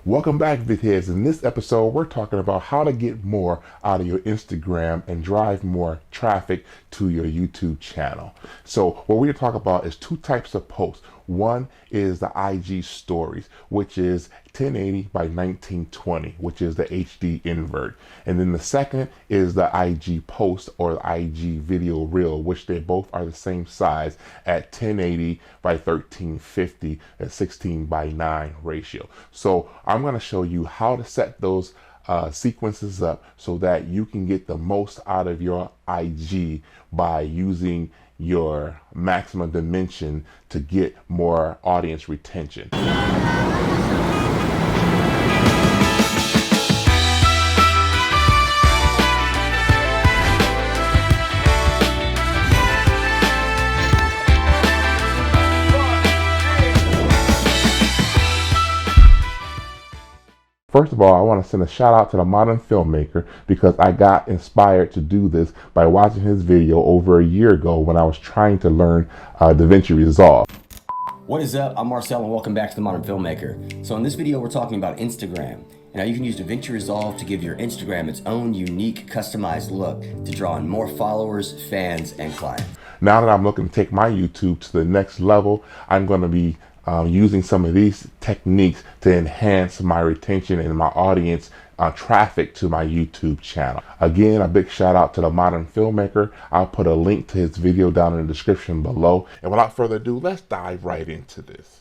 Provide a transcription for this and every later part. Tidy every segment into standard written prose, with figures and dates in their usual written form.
Welcome back, VidHeads. In this episode, we're talking about how to get more out of your Instagram and drive more traffic to your YouTube channel. So what we're talking about is two types of posts. One is the IG stories, which is 1080 by 1920, which is the HD invert. And then the second is the IG post or the IG video reel, which they both are the same size at 1080 by 1350 at 16 by 9 ratio. So I'm going to show you how to set those sequences up so that you can get the most out of your IG by using your maximum dimension to get more audience retention. First of all, I want to send a shout out to the modern filmmaker because I got inspired to do this by watching his video over a year ago when I was trying to learn DaVinci Resolve. What is up? I'm Marcel and welcome back to the Modern Filmmaker. So in this video we're talking about Instagram and how you can use DaVinci Resolve to give your Instagram its own unique customized look to draw in more followers, fans, and clients. Now that I'm looking to take my YouTube to the next level, I'm going to be using some of these techniques to enhance my retention and my audience traffic to my YouTube channel. Again, a big shout out to the modern filmmaker. I'll put a link to his video down in the description below. And without further ado, let's dive right into this.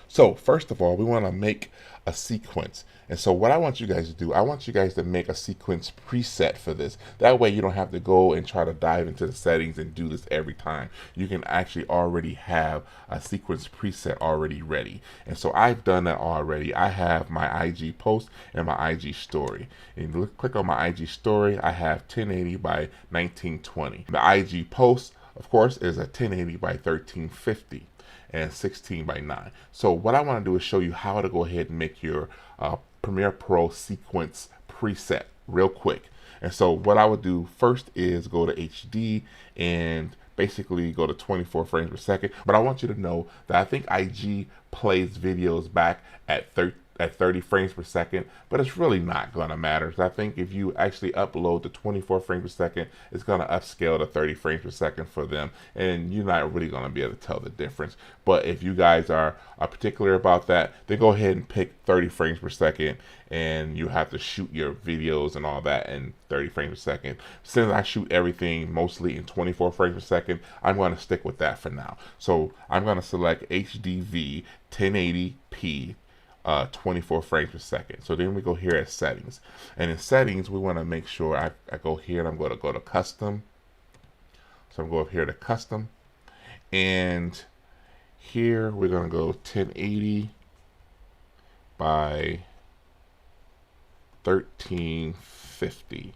So first of all, we want to make a sequence. And so what I want you guys to do, I want you guys to make a sequence preset for this. That way you don't have to go and try to dive into the settings and do this every time. You can actually already have a sequence preset already ready. And so I've done that already. I have my IG post and my IG story. And you click on my IG story, I have 1080 by 1920. The IG post, of course, is a 1080 by 1350. And 16 by 9. So what I want to do is show you how to go ahead and make your Premiere Pro sequence preset real quick. And so what I would do first is go to HD and basically go to 24 frames per second. But I want you to know that I think IG plays videos back at 30 frames per second, but it's really not going to matter. So I think if you actually upload to 24 frames per second, it's going to upscale to 30 frames per second for them, and you're not really going to be able to tell the difference. But if you guys are particular about that, then go ahead and pick 30 frames per second, and you have to shoot your videos and all that in 30 frames per second. Since I shoot everything mostly in 24 frames per second, I'm going to stick with that for now. So I'm going to select HDV 1080p 24 frames per second. So then we go here at settings, and in settings we want to make sure I go here and I'm going to go to custom. So I'm going to go here to custom, and here we're going to go 1080 by 1350,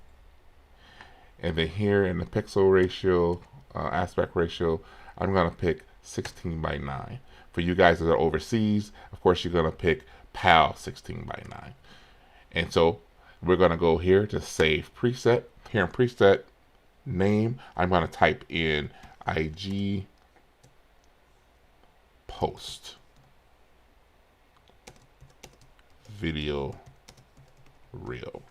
and then here in the pixel ratio, aspect ratio, I'm going to pick 16 by 9. For you guys that are overseas, of course, you're going to pick PAL 16 by 9. And so we're going to go here to save preset. Here in preset name, I'm going to type in IG post video reel.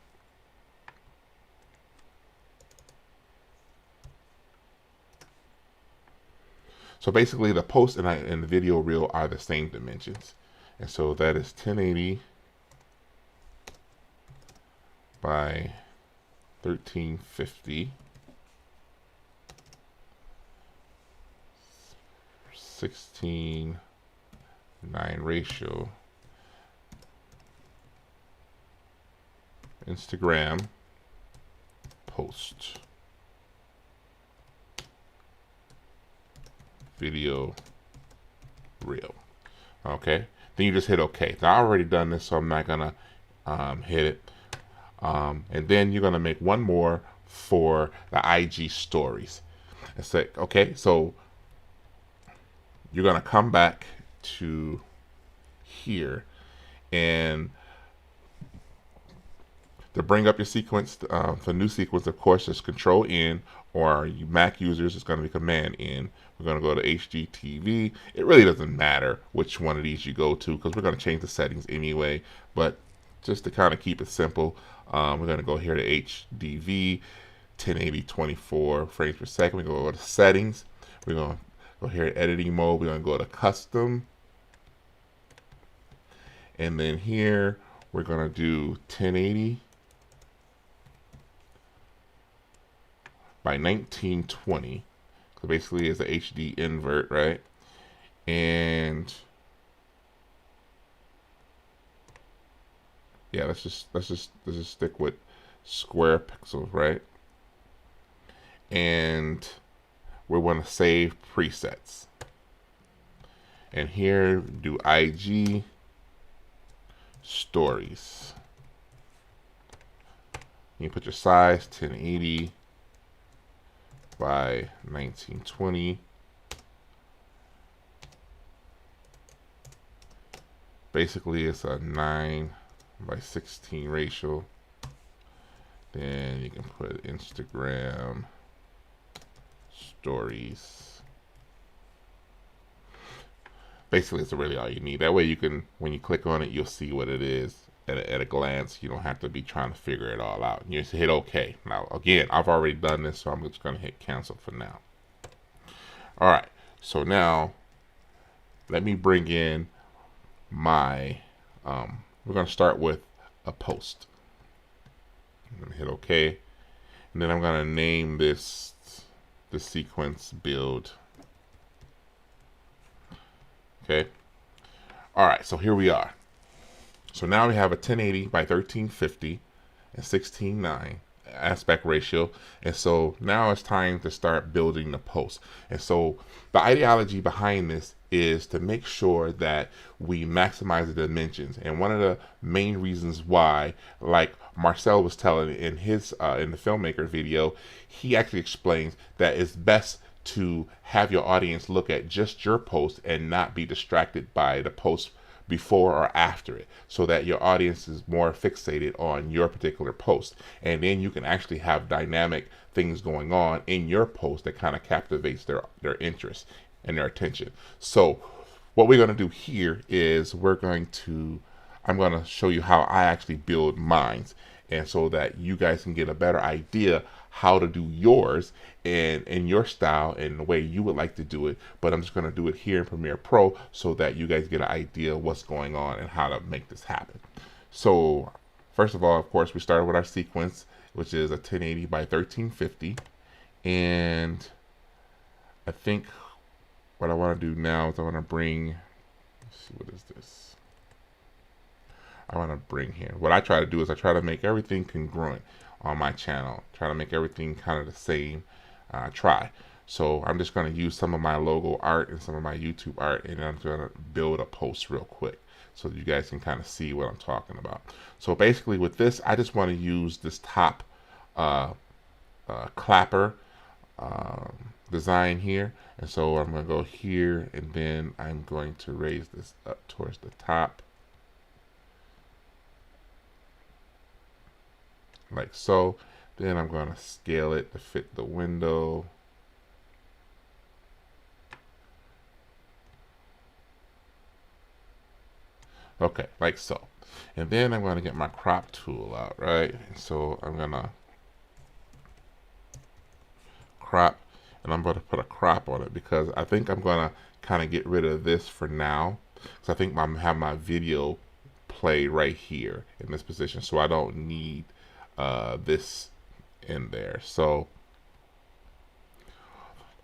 So basically the post and the video reel are the same dimensions. And so that is 1080 by 1350, 16:9 ratio, Instagram post video reel. Okay, then you just hit OK. Now I already done this, so I'm not gonna hit it. And then you're gonna make one more for the IG stories. It's like, okay, so you're gonna come back to here, and To bring up your sequence, for new sequence, of course, it's Control N, or you Mac users, it's going to be Command N. We're going to go to HGTV. It really doesn't matter which one of these you go to because we're going to change the settings anyway. But just to kind of keep it simple, we're going to go here to HDV, 1080 24 frames per second. We're going to go to settings. We're going to go here to editing mode. We're going to go to custom. And then here, we're going to do 1080 by 1920. So basically it's a HD invert, right? And yeah, let's just stick with square pixels, right? And we want to save presets. And here do IG stories. You put your size 1080 by 1920. Basically, it's a 9:16 ratio. Then you can put Instagram stories. Basically, it's really all you need. That way you can, when you click on it, you'll see what it is at a glance. You don't have to be trying to figure it all out. You just hit OK. Now, again, I've already done this, so I'm just going to hit cancel for now. All right. So now, let me bring in my, we're going to start with a post. I'm going to hit OK. And then I'm going to name this the sequence build. Okay. All right. So here we are. So now we have a 1080 by 1350 and 16:9 aspect ratio. And so now it's time to start building the post. And so the ideology behind this is to make sure that we maximize the dimensions. And one of the main reasons why, like Marcel was telling in his in the filmmaker video, he actually explains that it's best to have your audience look at just your post and not be distracted by the post before or after it, so that your audience is more fixated on your particular post. And then you can actually have dynamic things going on in your post that kind of captivates their interest and their attention. So what we're going to do here is I'm going to show you how I actually build mine, and so that you guys can get a better idea how to do yours and in your style and the way you would like to do it. But I'm just going to do it here in Premiere Pro so that you guys get an idea of what's going on and how to make this happen. So first of all, of course, we started with our sequence, which is a 1080 by 1350. And I think what I want to do now is I want to bring, let's see, what is this? I want to bring here. What I try to do is I try to make everything congruent on my channel. Try to make everything kind of the same. So I'm just going to use some of my logo art and some of my YouTube art, and I'm going to build a post real quick so that you guys can kind of see what I'm talking about. So basically with this, I just want to use this top clapper design here. And so I'm going to go here, and then I'm going to raise this up towards the top, like so. Then I'm going to scale it to fit the window. Okay, like so. And then I'm going to get my crop tool out, right? And so I'm going to crop, and I'm going to put a crop on it because I think I'm going to kind of get rid of this for now, because I think I'm have my video play right here in this position, so I don't need this in there. So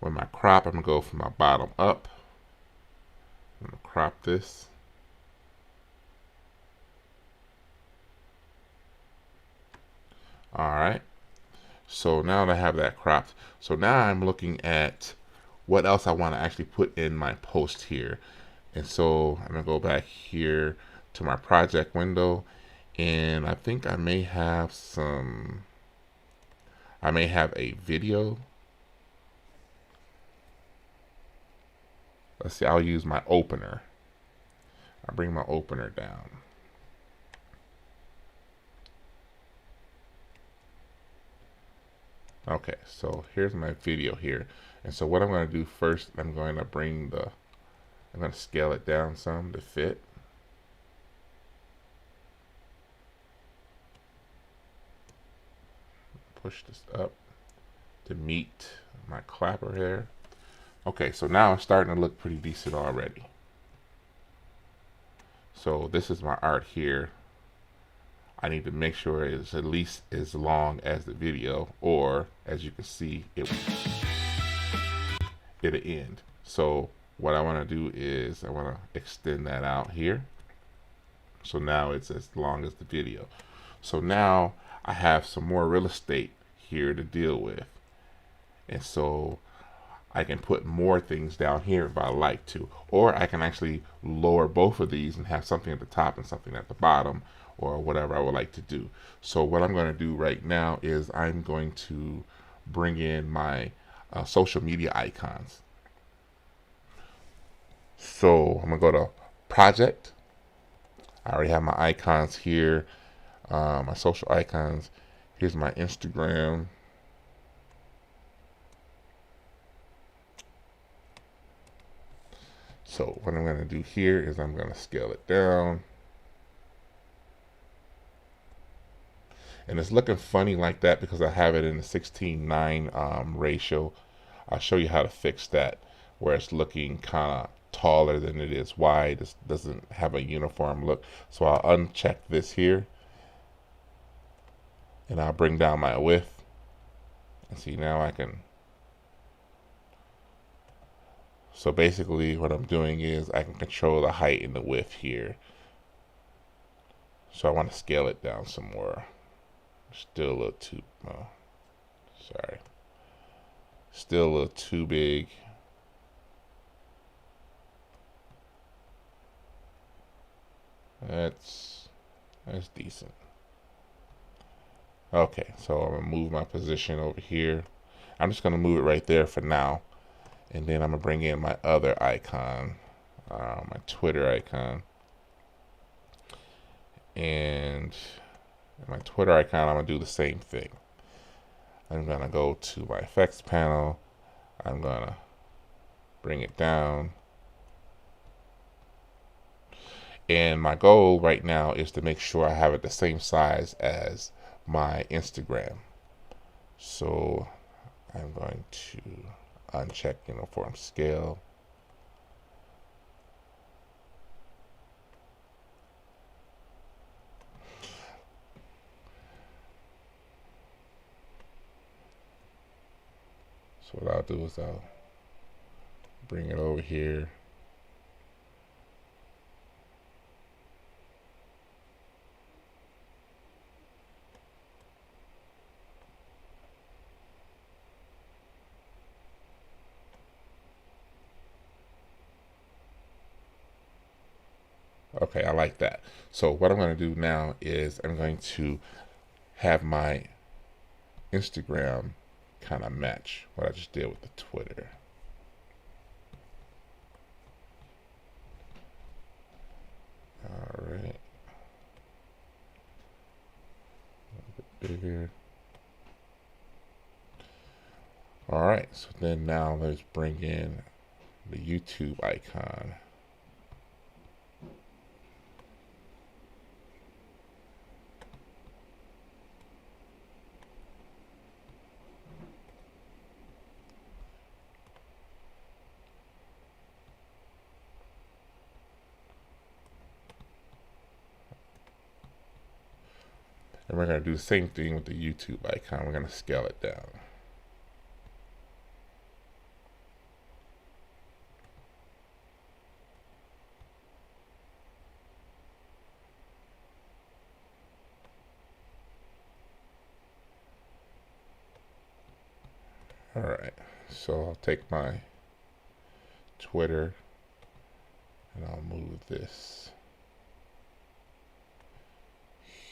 with my crop, I'm gonna go from my bottom up. I'm gonna crop this. All right. So now that I have that cropped, so now I'm looking at what else I want to actually put in my post here. And so I'm gonna go back here to my project window, and I think I may have a video. Let's see, I'll use my opener. I'll bring my opener down. Okay, so here's my video here. And so what I'm going to do first, I'm going to scale it down some to fit. Push this up to meet my clapper here. Okay, so now it's starting to look pretty decent already. So this is my art here. I need to make sure it's at least as long as the video, or as you can see, it'll end. So what I want to do is I want to extend that out here. So now it's as long as the video. So now I have some more real estate here to deal with. And so I can put more things down here if I like to. Or I can actually lower both of these and have something at the top and something at the bottom, or whatever I would like to do. So what I'm going to do right now is I'm going to bring in my social media icons. So I'm going to go to Project. I already have my icons here, my social icons. Here's my Instagram. So what I'm going to do here is I'm going to scale it down. And it's looking funny like that because I have it in the 16:9 ratio. I'll show you how to fix that, where it's looking kind of taller than it is wide. It doesn't have a uniform look. So I'll uncheck this here, and I'll bring down my width. And see, now I can. So basically what I'm doing is I can control the height and the width here. So I want to scale it down some more. Still a little too, sorry. Still a little too big. That's decent. Okay, so I'm gonna move my position over here. I'm just gonna move it right there for now. And then I'm gonna bring in my other icon, my Twitter icon. And my Twitter icon, I'm gonna do the same thing. I'm gonna go to my effects panel. I'm gonna bring it down. And my goal right now is to make sure I have it the same size as my Instagram. So I'm going to uncheck uniform scale. So what I'll do is I'll bring it over here. Okay, I like that. So what I'm going to do now is I'm going to have my Instagram kind of match what I just did with the Twitter. All right. A bit bigger. All right, so then now let's bring in the YouTube icon. And we're going to do the same thing with the YouTube icon. We're going to scale it down. All right, so I'll take my Twitter and I'll move this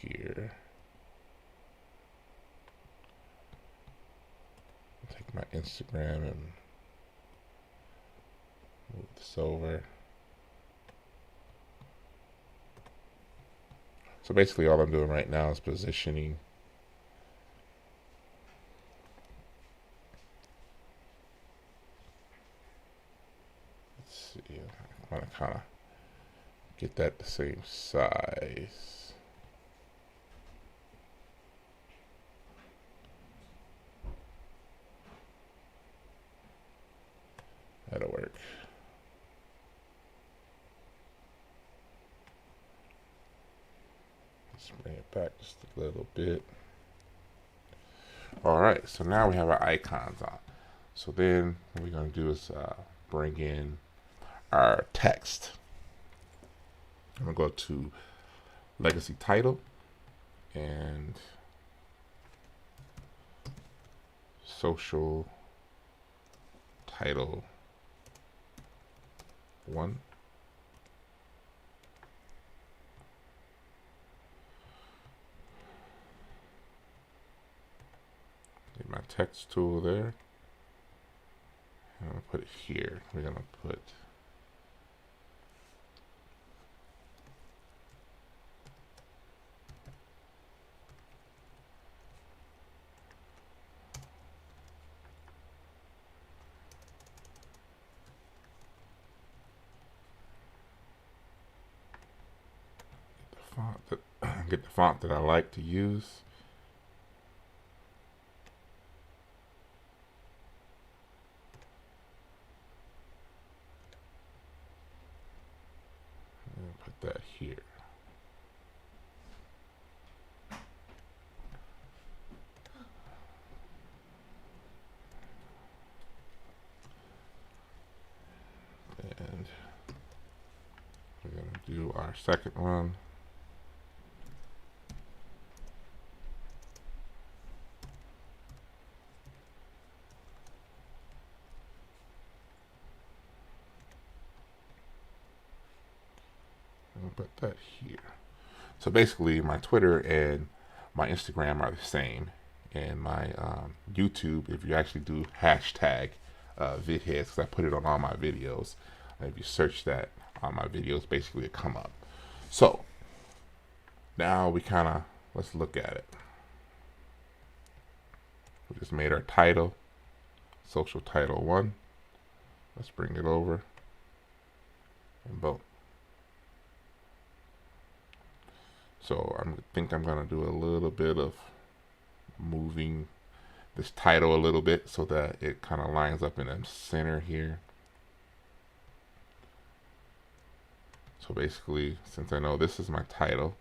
here. I'll take my Instagram and move this over. So basically all I'm doing right now is positioning kind of get that the same size. That'll work. Let's bring it back just a little bit. All right, so now we have our icons on. So then what we're going to do is bring in our text. I'm going to go to legacy title and social title 1. Get my text tool there. I'm going to put it here. We're going to put get the font that I like to use. And put that here. And we're going to do our second one. Put that here. So basically my Twitter and my Instagram are the same, and my YouTube, if you actually do hashtag vidheads, because I put it on all my videos, if you search that on my videos, basically it come up. So now we kind of, let's look at it. We just made our title, social title 1. Let's bring it over and boom. So I think I'm going to do a little bit of moving this title a little bit so that it kind of lines up in the center here. So basically, since I know this is my title,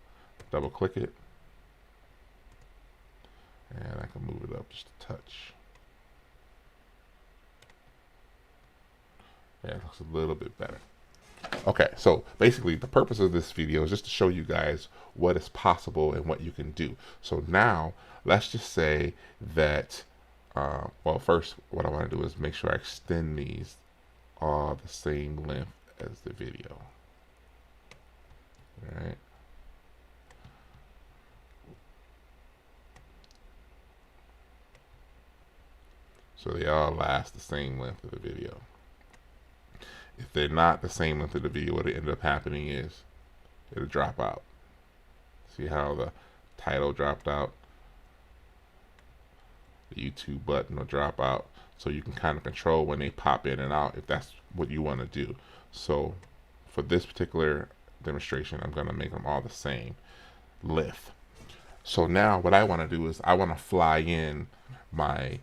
double click it and I can move it up just a touch. Yeah, it looks a little bit better. Okay, so basically the purpose of this video is just to show you guys what is possible and what you can do. So now let's just say that, well, first what I want to do is make sure I extend these all the same length as the video. All right. So they all last the same length of the video. If they're not the same length of the video, what ended up happening is it'll drop out. See how the title dropped out? The YouTube button will drop out. So you can kind of control when they pop in and out if that's what you want to do. So for this particular demonstration, I'm going to make them all the same length. So now what I want to do is I want to fly in my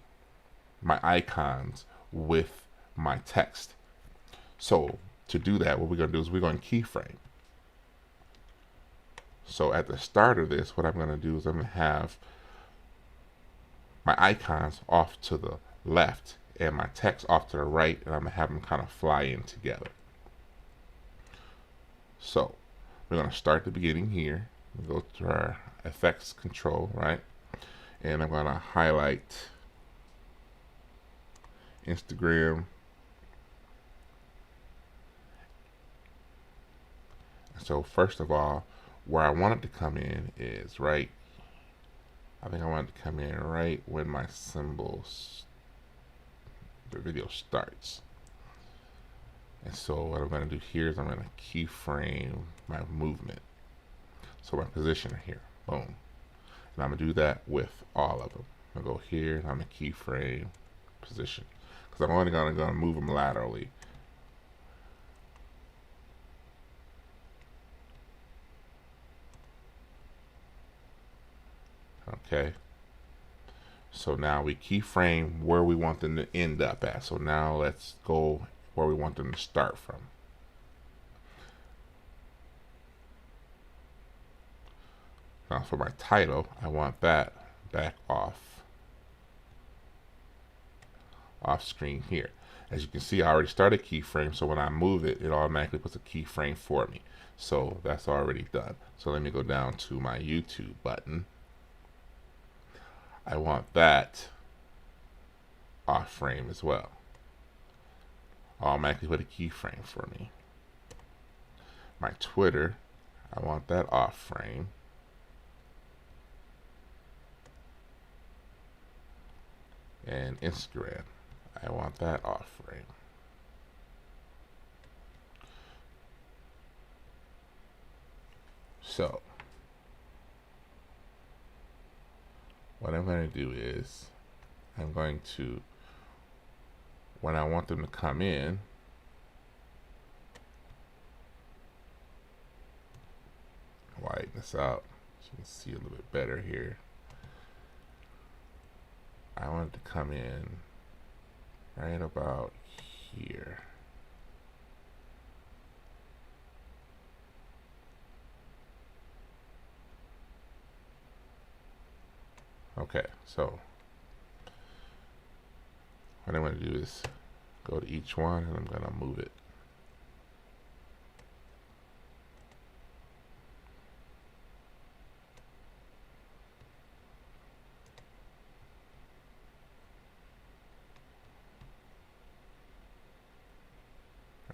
icons with my text. So to do that, what we're going to do is we're going to keyframe. So at the start of this, what I'm going to do is I'm going to have my icons off to the left and my text off to the right, and I'm going to have them kind of fly in together. So we're going to start at the beginning here. We'll go to our effects control, right? And I'm going to highlight Instagram. So first of all, where I want it to come in is right, I think I want it to come in right when my symbols, the video starts. And so what I'm going to do here is I'm going to keyframe my movement. So my position here, boom. And I'm going to do that with all of them. I'm going to go here and I'm going to keyframe position, because I'm only going to move them laterally. Okay. So now we keyframe where we want them to end up at. So now let's go where we want them to start from. Now for my title, I want that back off screen here. As you can see, I already started keyframe, so when I move it, it automatically puts a keyframe for me. So that's already done. So let me go down to my YouTube button. I want that off frame as well. Automatically put a keyframe for me. My Twitter, I want that off frame. And Instagram, I want that off frame. So what I'm going to do is I'm going to, when I want them to come in, widen this out so you can see a little bit better here. I want it to come in right about here. Okay, so what I'm going to do is go to each one and I'm going to move it.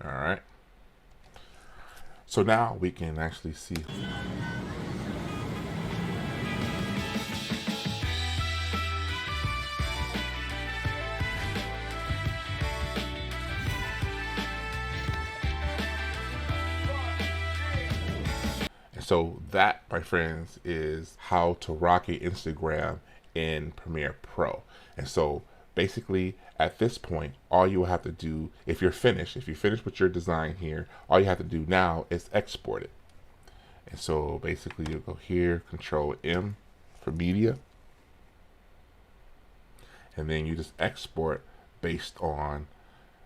All right. So now we can actually see. So that, my friends, is how to rock your Instagram in Premiere Pro. And so basically at this point, all you will have to do, if you're finished with your design here, all you have to do now is export it. And so basically you'll go here, Control M for media, and then you just export based on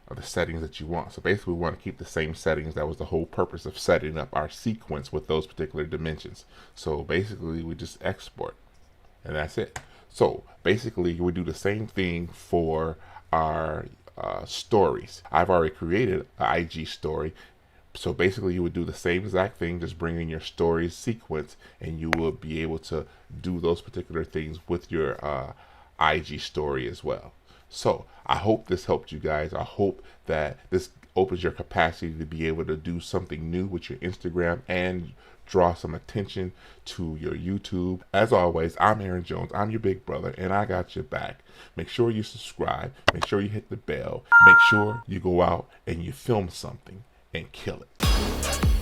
the settings that you want. So basically we want to keep the same settings. That was the whole purpose of setting up our sequence with those particular dimensions. So basically we just export and that's it. So basically we do the same thing for our stories. I've already created an IG story. So basically you would do the same exact thing, just bring in your stories sequence and you will be able to do those particular things with your IG story as well. So I hope this helped you guys. I hope that this opens your capacity to be able to do something new with your Instagram and draw some attention to your YouTube. As always, I'm Aaron Jones. I'm your big brother and I got your back. Make sure you subscribe. Make sure you hit the bell. Make sure you go out and you film something and kill it.